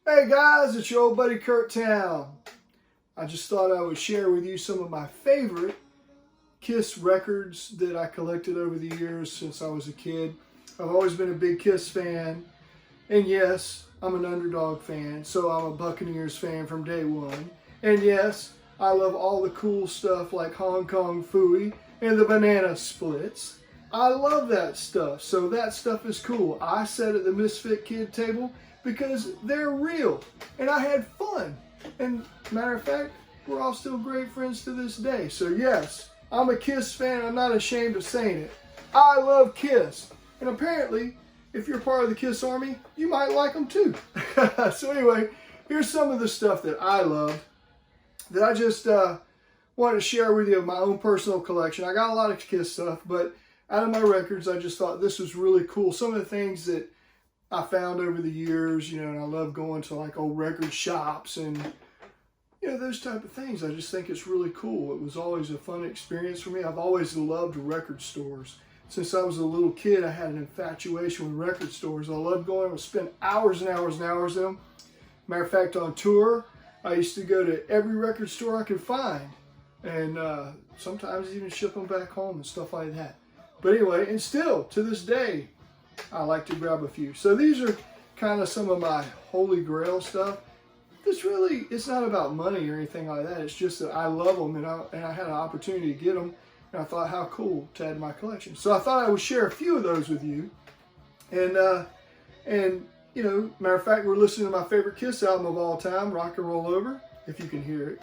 Hey guys, it's your old buddy Curt Towne. I just thought I would share with you some of my favorite Kiss records that I collected over the years since I was a kid. I've always been a big Kiss fan, and yes, I'm an Underdog fan, so I'm a Buccaneers fan from day one. And yes, I love all the cool stuff like Hong Kong Phooey and the Banana Splits. I love that stuff, so that stuff is cool. I sat at the Misfit Kid table because they're real, and I had fun. And matter of fact, we're all still great friends to this day. So yes, I'm a Kiss fan. I'm not ashamed of saying it. I love Kiss. And apparently, if you're part of the Kiss Army, you might like them too. So anyway, here's some of the stuff that I love that I just wanted to share with you of my own personal collection. I got a lot of Kiss stuff, but out of my records, I just thought this was really cool. Some of the things that I found over the years, and I love going to like old record shops and, those type of things. I just think it's really cool. It was always a fun experience for me. I've always loved record stores. Since I was a little kid, I had an infatuation with record stores. I loved going. I would spend hours and hours and hours in them. Matter of fact, on tour, I used to go to every record store I could find. And sometimes even ship them back home and stuff like that. But anyway, and still, to this day, I like to grab a few. So these are kind of some of my holy grail stuff. It's not about money or anything like that. It's just that I love them, and I had an opportunity to get them, and I thought how cool to add to my collection. So I thought I would share a few of those with you. And matter of fact, we're listening to my favorite Kiss album of all time, Rock and Roll Over, if you can hear it.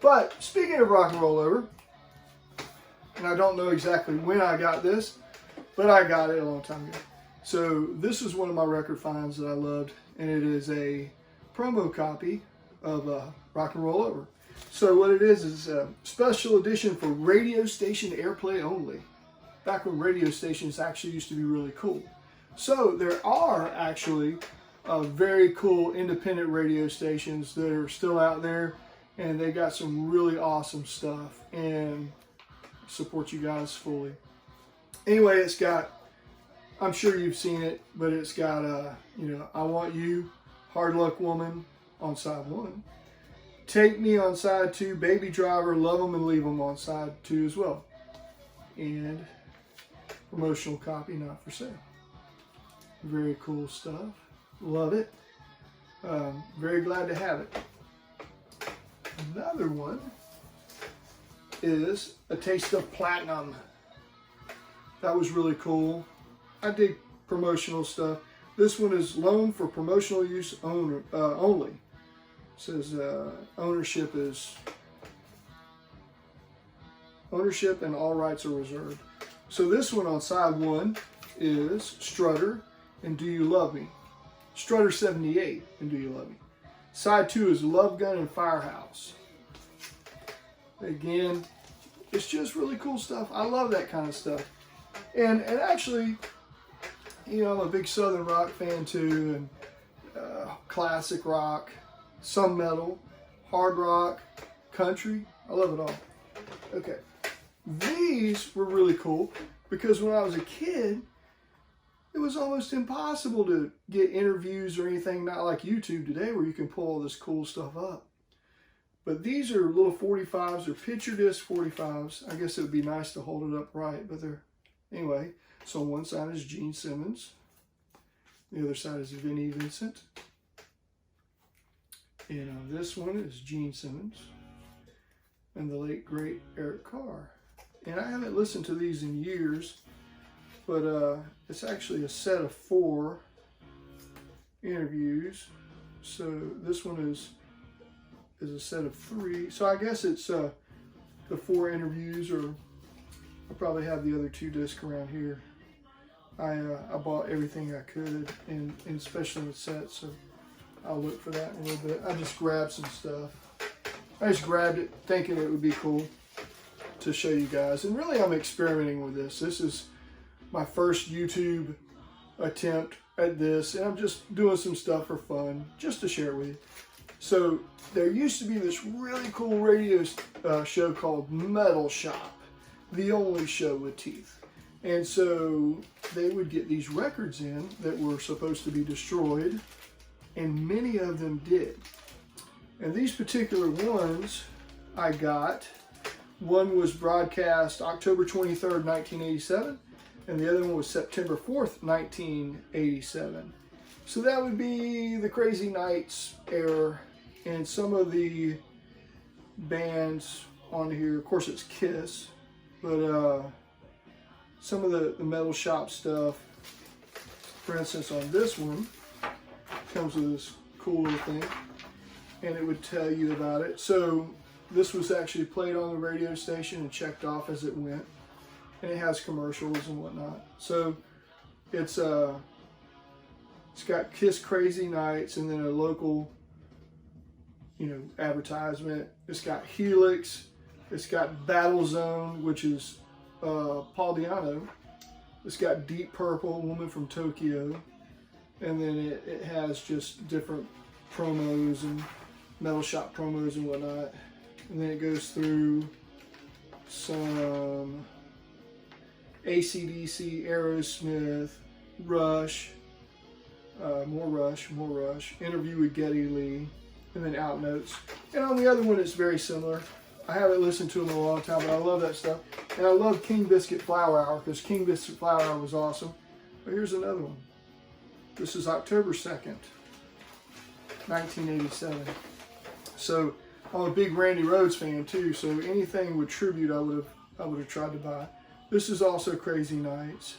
But speaking of Rock and Roll Over, and I don't know exactly when I got this, but I got it a long time ago. So this is one of my record finds that I loved, and it is a promo copy of Rock and Roll Over. So what it is a special edition for radio station airplay only. Back when radio stations actually used to be really cool. So there are actually very cool independent radio stations that are still out there, and they got some really awesome stuff, and support you guys fully. Anyway, it's got, I'm sure you've seen it, but it's got, I Want You, Hard Luck Woman on side 1. Take Me on side 2, Baby Driver, Love 'Em and Leave 'Em on side 2 as well. And promotional copy, not for sale. Very cool stuff. Love it. Very glad to have it. Another one is A Taste of Platinum. That was really cool. I dig promotional stuff. This one is loaned for promotional use only. It says ownership and all rights are reserved. So this one on side 1 is Strutter and Do You Love Me? Strutter 78 and Do You Love Me? Side 2 is Love Gun and Firehouse. Again, it's just really cool stuff. I love that kind of stuff. And actually, I'm a big Southern rock fan too, and classic rock, some metal, hard rock, country. I love it all. Okay, these were really cool because when I was a kid, it was almost impossible to get interviews or anything, not like YouTube today where you can pull all this cool stuff up. But these are little 45s, they're picture disc 45s. I guess it would be nice to hold it up right, but they're, anyway. So on one side is Gene Simmons. The other side is Vinnie Vincent. And on this one is Gene Simmons and the late great Eric Carr. And I haven't listened to these in years, but it's actually a set of 4 interviews. So this one is a set of 3. So I guess it's the 4 interviews, or I probably have the other 2 discs around here. I bought everything I could, and especially in the set, so I'll look for that in a little bit. I just grabbed some stuff. I just grabbed it thinking it would be cool to show you guys. And really I'm experimenting with this. This is my first YouTube attempt at this, and I'm just doing some stuff for fun, just to share with you. So there used to be this really cool radio show called Metal Shop, the only show with teeth. And so they would get these records in that were supposed to be destroyed and many of them did. And these particular ones I got, one was broadcast October 23rd, 1987, and the other one was September 4th, 1987. So that would be the Crazy Nights era, and some of the bands on here, of course it's Kiss, but some of the metal shop stuff. For instance, on this one, comes with this cool little thing, and it would tell you about it. So this was actually played on the radio station and checked off as it went, and it has commercials and whatnot. So it's got Kiss Crazy Nights, and then a local, advertisement. It's got Helix. It's got Battle Zone, which is Paul Di'Anno. It's got Deep Purple, Woman from Tokyo. And then it has just different promos and metal shop promos and whatnot. And then it goes through some AC/DC, Aerosmith, Rush, more Rush, Interview with Geddy Lee, and then Out Notes. And on the other one, it's very similar. I haven't listened to them in a long time, but I love that stuff. And I love King Biscuit Flower Hour, because King Biscuit Flower Hour was awesome. But here's another one. This is October 2nd, 1987. So I'm a big Randy Rhoads fan too, so anything with tribute I would have tried to buy. This is also Crazy Nights.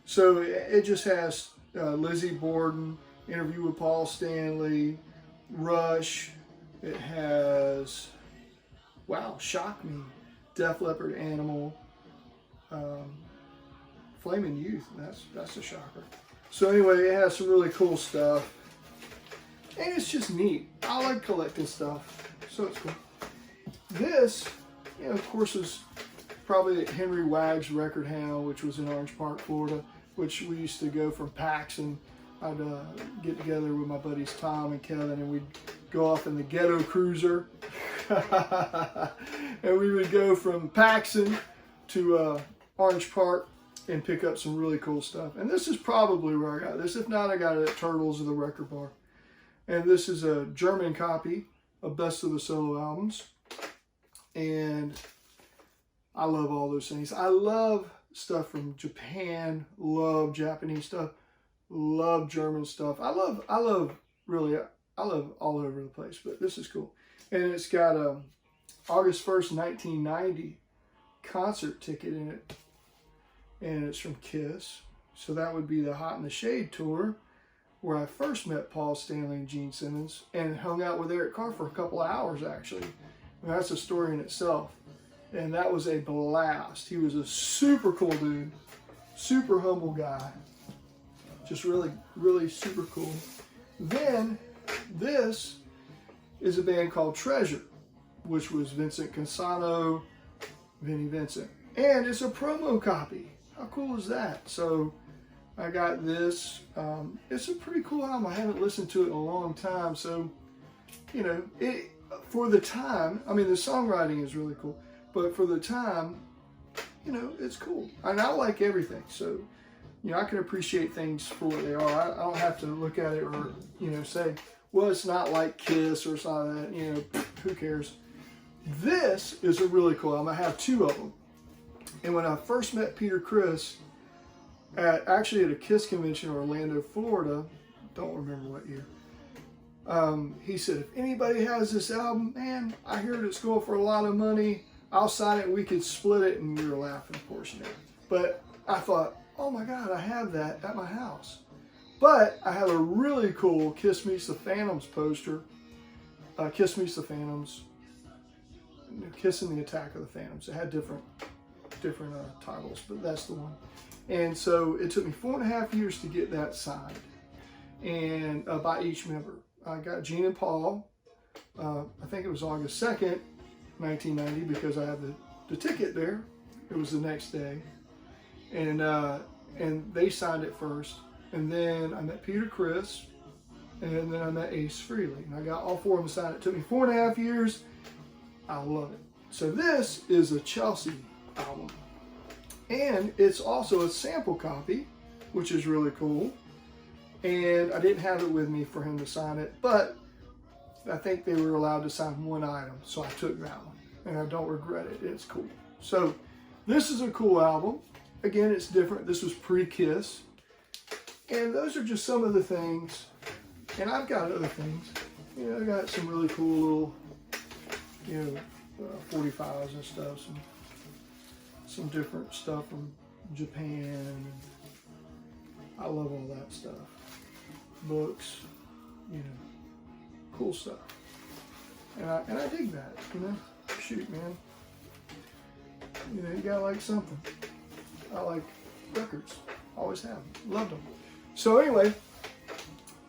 So it just has Lizzie Borden, Interview with Paul Stanley, Rush. It has, wow, Shock Me, Def Leppard, Animal, Flaming Youth. That's a shocker. So anyway, it has some really cool stuff, and it's just neat. I like collecting stuff, so it's cool. This, of course, is probably at Henry Wagg's Record Hound, which was in Orange Park, Florida, which we used to go from PAX, and I'd get together with my buddies Tom and Kevin, and we'd go off in the Ghetto Cruiser, and we would go from Paxson to Orange Park and pick up some really cool stuff. And this is probably where I got this. If not, I got it at Turtles or the Record Bar. And this is a German copy of Best of the Solo Albums. And I love all those things. I love stuff from Japan, love Japanese stuff, love German stuff. I love all over the place, but this is cool. And it's got August 1st, 1990 concert ticket in it. And it's from Kiss. So that would be the Hot in the Shade tour, where I first met Paul Stanley and Gene Simmons and hung out with Eric Carr for a couple of hours, actually. And that's a story in itself. And that was a blast. He was a super cool dude, super humble guy. Just really, really super cool. Then this is a band called Treasure, which was Vincent Cassano, Vinnie Vincent. And it's a promo copy. How cool is that? So I got this. It's a pretty cool album. I haven't listened to it in a long time. So, it for the time, I mean, the songwriting is really cool. But for the time, it's cool. And I like everything. So, I can appreciate things for what they are. I don't have to look at it or, say, well, it's not like Kiss or something like that. Who cares? This is a really cool album. I have two of them. And when I first met Peter Criss, actually at a Kiss convention in Orlando, Florida, don't remember what year, he said, if anybody has this album, man, I heard it's going for a lot of money. I'll sign it and we could split it. And we were laughing, of course, But I thought, oh my God, I have that at my house. But I have a really cool Kiss Meets the Phantoms poster. Kiss Meets the Phantoms. Kiss and the Attack of the Phantoms. It had different titles, but that's the one. And so it took me 4.5 years to get that signed, and by each member. I got Gene and Paul. I think it was August 2nd, 1990, because I have the ticket there. It was the next day, and they signed it first. And then I met Peter Criss, and then I met Ace Frehley, and I got all four of them signed. It took me 4.5 years. I love it. So this is a Chelsea album, and it's also a sample copy, which is really cool. And I didn't have it with me for him to sign it, but I think they were allowed to sign one item, so I took that one, and I don't regret it. It's cool. So this is a cool album. Again, it's different. This was pre-Kiss. And those are just some of the things. And I've got other things. You know, I got some really cool little, 45s and stuff. Some different stuff from Japan. I love all that stuff. Books, cool stuff. And I dig that, Shoot, man. You gotta like something. I like records. Always have. Loved them. So anyway,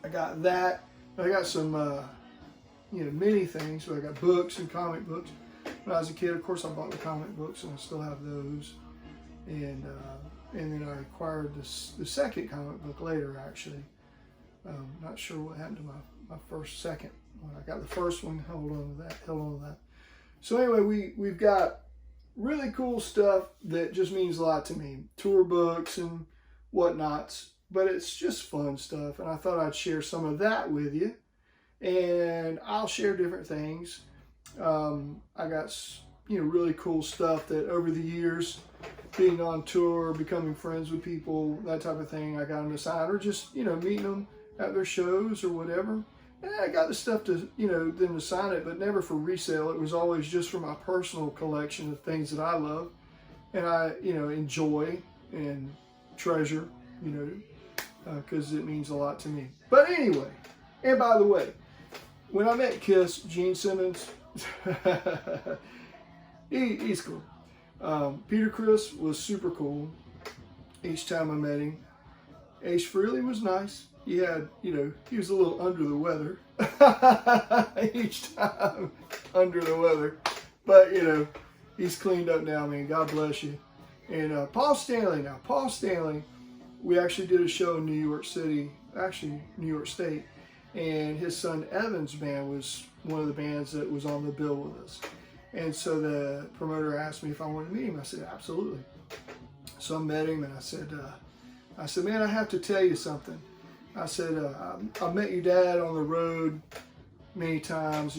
I got that. I got some, many things. So I got books and comic books. When I was a kid, of course, I bought the comic books, and I still have those. And then I acquired the second comic book later, actually. Not sure what happened to my second one. I got the first one, held on to that. So anyway, we've got really cool stuff that just means a lot to me. Tour books and whatnots, but it's just fun stuff. And I thought I'd share some of that with you. And I'll share different things. I got, really cool stuff that over the years, being on tour, becoming friends with people, that type of thing, I got them to sign, or just, meeting them at their shows or whatever. And I got the stuff to, them to sign it, but never for resale. It was always just for my personal collection of things that I love and I, enjoy and treasure, because it means a lot to me. But anyway, and by the way, when I met Kiss, Gene Simmons, he's cool. Peter Criss was super cool each time I met him. Ace Frehley was nice. He had, he was a little under the weather each time, under the weather. But, he's cleaned up now, man. God bless you. And Paul Stanley, we actually did a show in New York City, actually New York State, and his son Evan's band was one of the bands that was on the bill with us. And so the promoter asked me if I wanted to meet him. I said, absolutely. So I met him, and I said, man, I have to tell you something. I said, I met your dad on the road many times,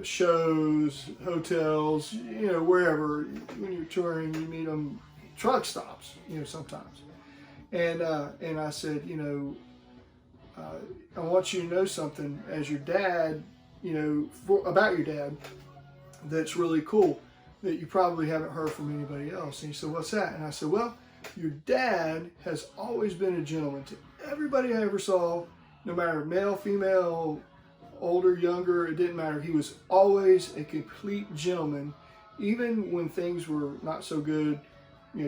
shows, hotels, wherever. When you're touring, you meet them, truck stops, sometimes. And I said, I want you to know something as your dad, about your dad, that's really cool, that you probably haven't heard from anybody else. And he said, what's that? And I said, well, your dad has always been a gentleman to everybody I ever saw, no matter male, female, older, younger, it didn't matter. He was always a complete gentleman, even when things were not so good,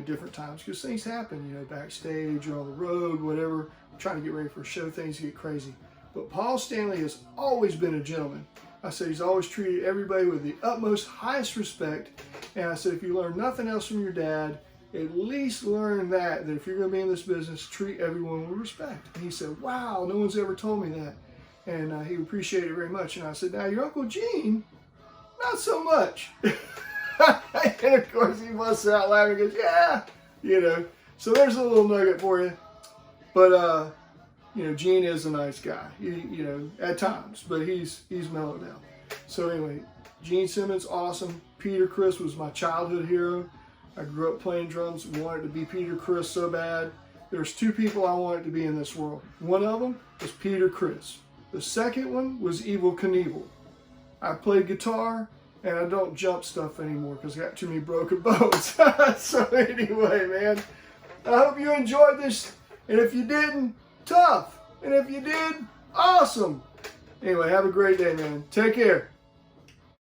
different times, because things happen, backstage or on the road, whatever, trying to get ready for a show, things get crazy. But Paul Stanley has always been a gentleman. I said he's always treated everybody with the utmost, highest respect. And I said, if you learn nothing else from your dad, at least learn that if you're going to be in this business, treat everyone with respect. And he said, wow, no one's ever told me that. And he appreciated it very much. And I said, now your Uncle Gene, not so much. And of course he busts out laughing and goes, yeah, So there's a little nugget for you. But, Gene is a nice guy, at times, but he's mellowed down. So anyway, Gene Simmons, awesome. Peter Criss was my childhood hero. I grew up playing drums, wanted to be Peter Criss so bad. There's two people I wanted to be in this world. One of them was Peter Criss. The second one was Evel Knievel. I played guitar, and I don't jump stuff anymore because I got too many broken bones. So anyway, man, I hope you enjoyed this. And if you didn't, tough. And if you did, awesome. Anyway, have a great day, man. Take care.